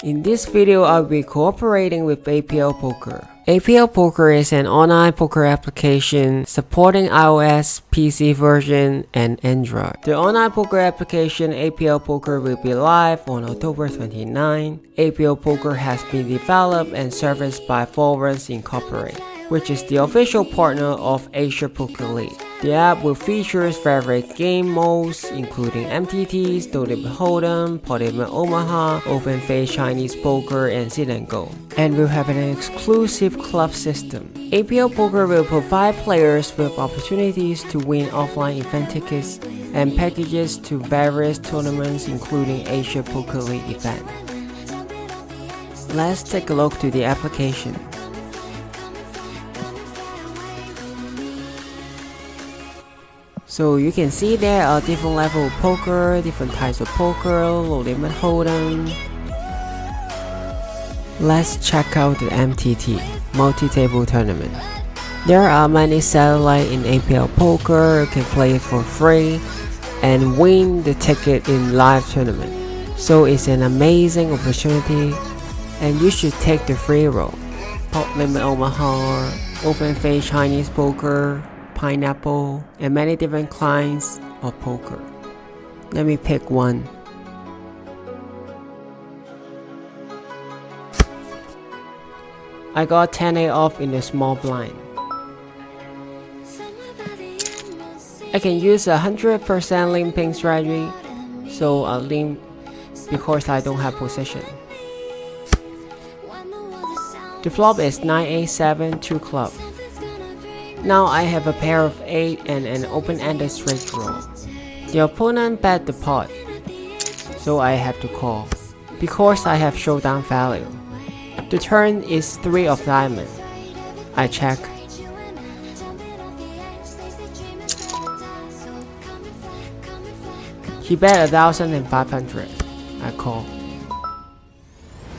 In this video, I'll be cooperating with Apl Poker. Apl Poker is an online poker application supporting iOS, PC version, and Android. The online poker application Apl Poker will be live on October 29. Apl Poker has been developed and serviced by Forwards Incorporated, which is the official partner of Asia Poker League. The app will feature favorite game modes including MTTs, No Limit Hold'em, Pot Limit Omaha, Open Face Chinese Poker, and Sit and Go. And will have an exclusive club system. Apl Poker will provide players with opportunities to win offline event tickets and packages to various tournaments including Asia Poker League event. Let's take a look to the application. So you can see there are different levels of poker, different types of poker, low limit hold'em. Let's check out the MTT, multi-table tournament. There are many satellites in Apl Poker. You can play it for free and win the ticket in live tournament. So it's an amazing opportunity and you should take the free roll. Pot Limit Omaha, Open Face Chinese Poker, Pineapple, and many different kinds of poker. Let me pick one. I got 10-8 off in the small blind. I can use 100% limping strategy, so I limp because I don't have position. The flop is 9-8-7, 2 club. Now I have a pair of 8 and an open-ended straight draw. The opponent bet the pot, so I have to call, because I have showdown value. The turn is 3 of diamond. I check. He bet 1,500. I call.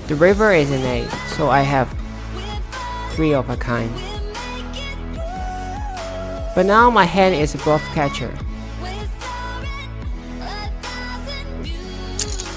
The river is an 8, so I have 3 of a kind. But now my hand is a bluff catcher.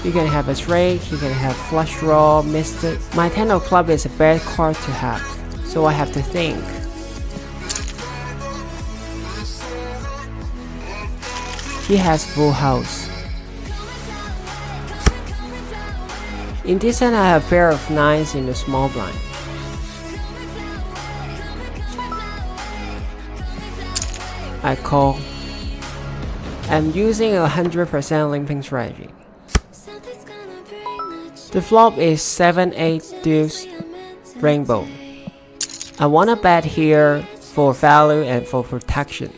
You can have a straight, you can have flush draw, missed it. My 10 of club is a bad card to have, so I have to think. He has full house. In this hand I have a pair of 9s in the small blind. I call. I'm using 100% limping strategy. The flop is 7-8 deuce rainbow. I wanna bet here for value and for protection.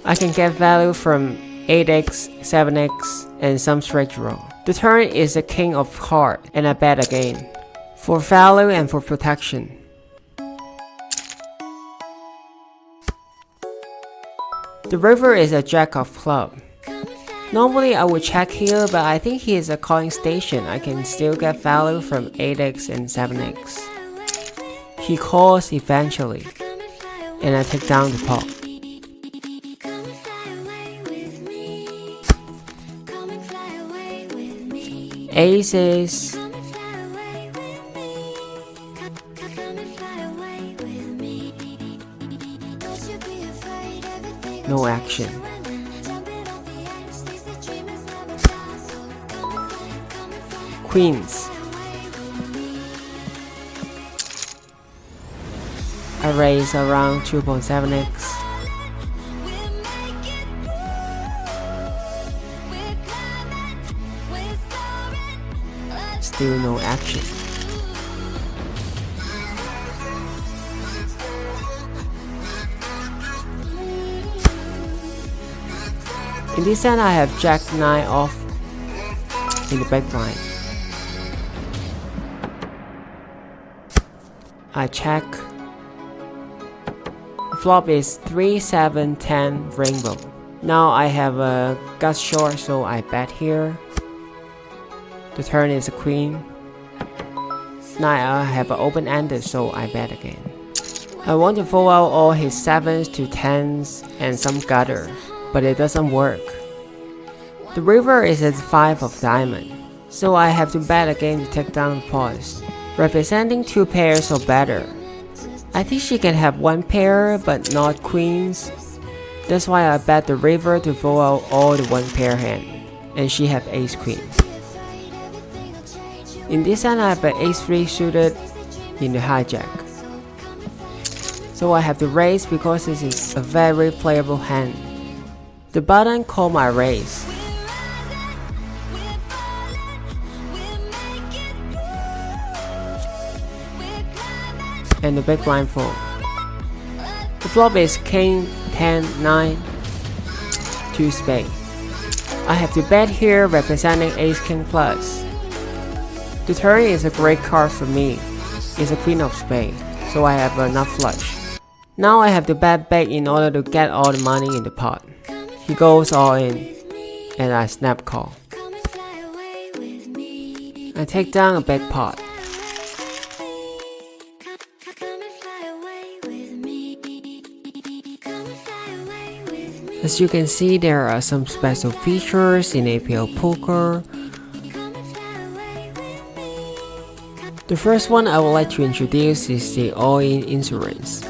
I can get value from 8x, 7x, and some straight draw. The turn is the king of hearts, and I bet again. For value and for protection. The river is a jack of club. Normally I would check here, but I think he is a calling station. I can still get value from 8x and 7x. He calls eventually, and I take down the pot. Aces. No action. Queens. I raise around 2.7x. Still no action. In this hand I have Jack 9 off in the back line. I check. Flop is 3, 7, 10 rainbow. Now I have a gut short, so I bet here. The turn is a queen. Now I have an open-ended, so I bet again. I want to fold out all his 7s to 10s and some gutter, but it doesn't work. The river is at 5 of diamond, so I have to bet again to take down the pawns, representing 2 pairs or better. I think she can have 1 pair but not queens. That's why I bet the river to throw out all the 1 pair hand, and she have ace queen. In this hand I have an ace 3 suited in the hijack. So I have to raise because this is a very playable hand. The button called my raise. And the big blind fold. The flop is king, 10, 9, 2 spade. I have to bet here representing ace king plus. The turn is a great card for me. It's a queen of spade, so I have enough flush. Now I have to bet big in order to get all the money in the pot. He goes all in, and I snap call. I take down a big pot. As you can see, there are some special features in Apl Poker. The first one I would like to introduce is the all-in insurance.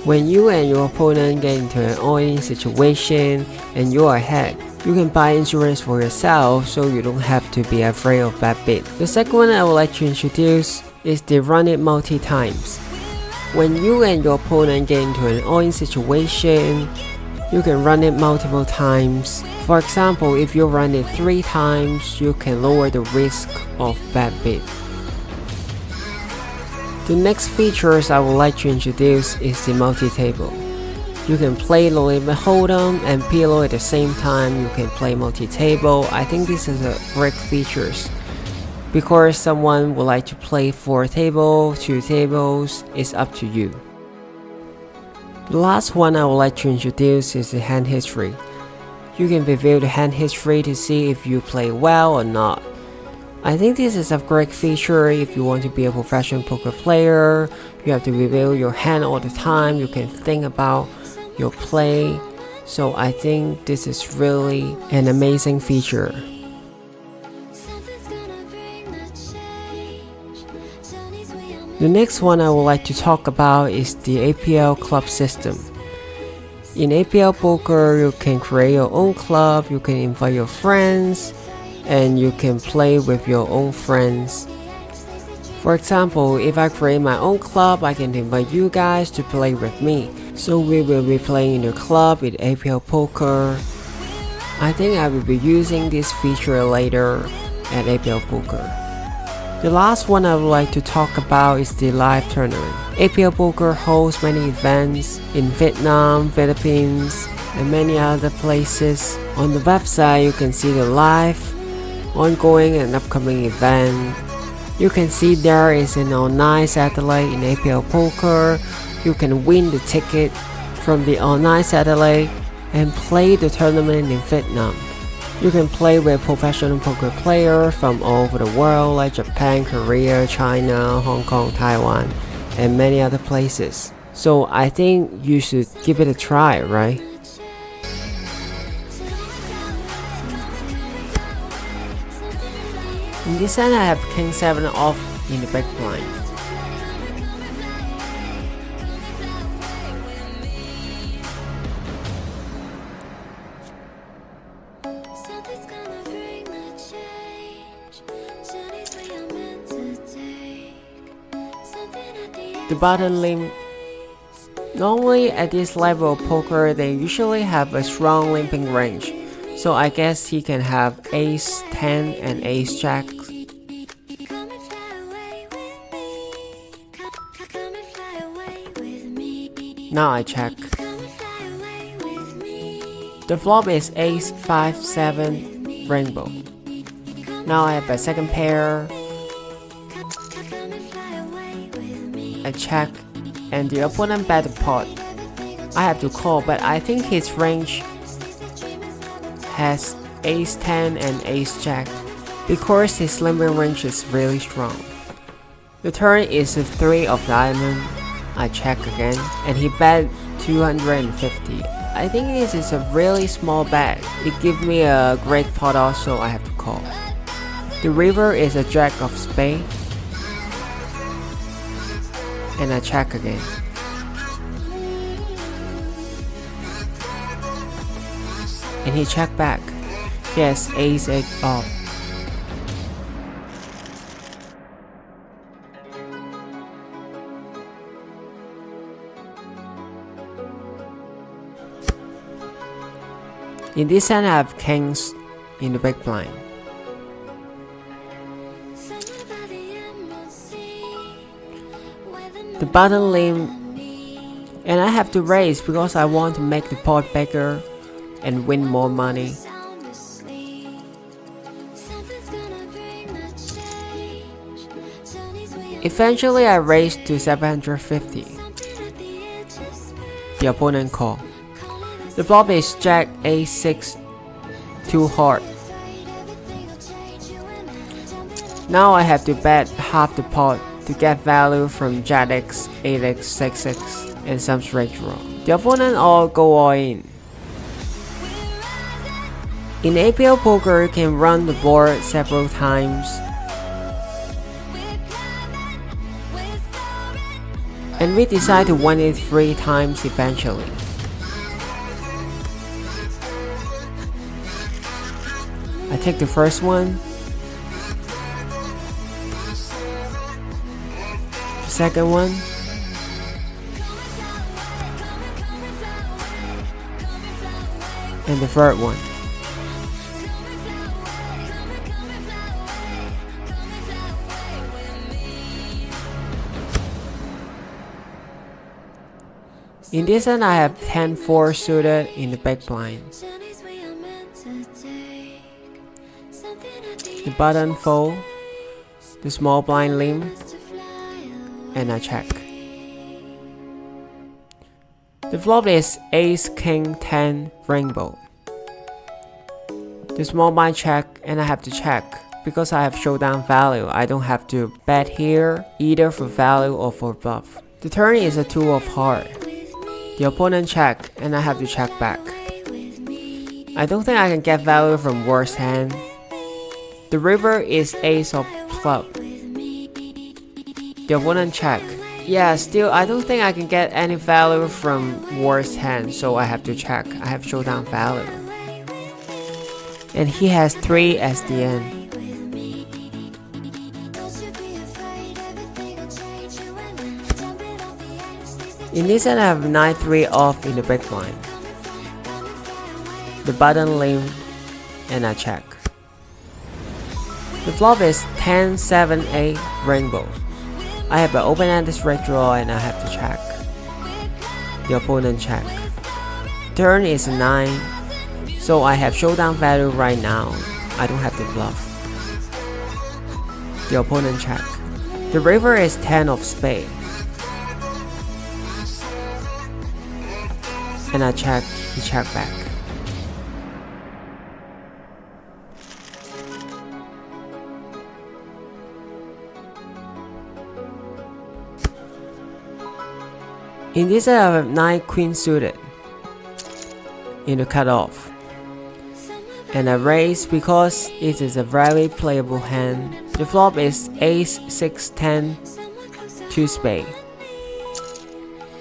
When you and your opponent get into an all-in situation and you are ahead, you can buy insurance for yourself so you don't have to be afraid of bad bid. The second one I would like to introduce is the run it multi times. When you and your opponent get into an all-in situation, you can run it multiple times. For example, if you run it 3 times, you can lower the risk of bad bid. The next features I would like to introduce is the multi-table. You can play low limit hold'em and PLO at the same time. You can play multi-table. I think this is a great features. Because someone would like to play 4 tables, 2 tables, it's up to you. The last one I would like to introduce is the hand history. You can review the hand history to see if you play well or not. I think this is a great feature if you want to be a professional poker player. You have to review your hand all the time. You can think about your play. So I think this is really an amazing feature. The next one I would like to talk about is the Apl Club System. In Apl Poker, you can create your own club, you can invite your friends, and you can play with your own friends. For example, if I create my own club, I can invite you guys to play with me. So we will be playing in the club with Apl Poker. I think I will be using this feature later at Apl Poker. The last one I would like to talk about is the live tournament. Apl Poker hosts many events in Vietnam, Philippines, and many other places. On the website, you can see the live, ongoing and upcoming event. You can see there is an online satellite in Apl Poker. You can win the ticket from the online satellite and play the tournament in Vietnam. You can play with professional poker players from all over the world like Japan, Korea, China, Hong Kong, Taiwan, and many other places. So I think you should give it a try, right? In this hand I have King 7 off in the back blind. The button limp. Normally at this level of poker they usually have a strong limping range, so I guess he can have ace 10 and ace jack. Now I check. The flop is ace 5 7 rainbow. Now I have a second pair. I check, and the opponent bet the pot. I have to call, but I think his range has ace 10 and ace jack because his limping range is really strong. The turn is a 3 of diamond. I check again, and he bet 250. I think this is a really small bet. It gives me a great pot odds, so I have to call. The river is a jack of spades, and I check again. And he checked back. He has ace-8 off. In this hand, I have kings in the big blind. The button limp, and I have to raise because I want to make the pot bigger and win more money. Eventually, I raised to 750. The opponent call. The flop is Jack A6, 2 heart. Now I have to bet half the pot to get value from Jack X, 8X, 6X, and some straight draw. The opponent all go all in. In Apl Poker, you can run the board several times. And we decide to win it 3 times eventually. I take the first one, the second one, and the third one. In this end, I have 10-4 suited in the big blind. The button fold, the small blind limp, and I check. The flop is Ace, King, 10, rainbow. The small blind check, and I have to check. Because I have showdown value, I don't have to bet here either for value or for bluff. The turn is a 2 of heart. The opponent check, and I have to check back. I don't think I can get value from worst hand. The river is ace of club. The opponent check. Yeah, still I don't think I can get any value from worst hand, so I have to check. I have showdown value. And he has 3 as the end. In this end, I have 9-3 off in the big blind. The button limp, and I check. The flop is 10, 7, 8, rainbow. I have an open-ended straight draw and I have to check. The opponent check. Turn is 9, so I have showdown value right now. I don't have to bluff. The opponent check. The river is 10 of spades. And I check, he check back. In this end, I have 9 queen suited in the cutoff. And I raise because it is a very playable hand. The flop is ace, 6, 10, 2 spade.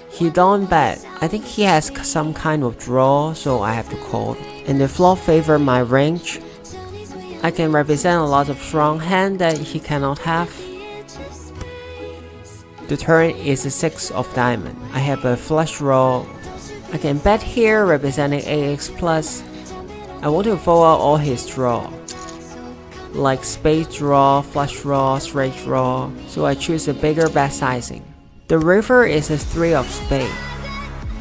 He don't bet. I think he has some kind of draw, so I have to call. And the flop favor my range. I can represent a lot of strong hand that he cannot have. The turn is a 6 of diamond. I have a flush draw. I can bet here representing AX plus. I want to fold out all his draw, like spade draw, flush draw, straight draw, so I choose a bigger bet sizing. The river is a 3 of spade.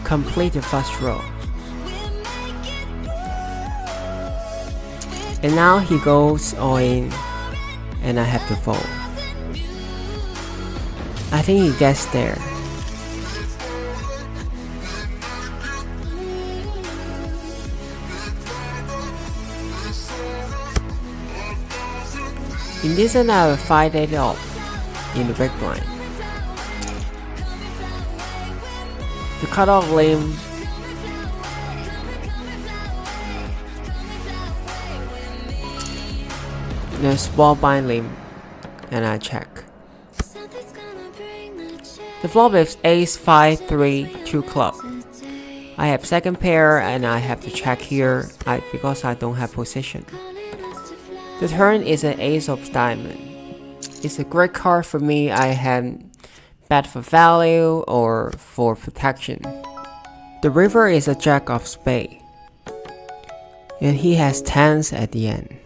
Complete the flush draw. And now he goes all in, and I have to fold. I think he gets there. In this end, I have a 5-8 off in the big blind. The cutoff limp, the small blind limb, and I check. The flop is ace 5 3 2 club. I have second pair and I have to check here because I don't have position. The turn is an ace of diamond. It's a great card for me. I can bet for value or for protection. The river is a jack of spade, and he has tens at the end.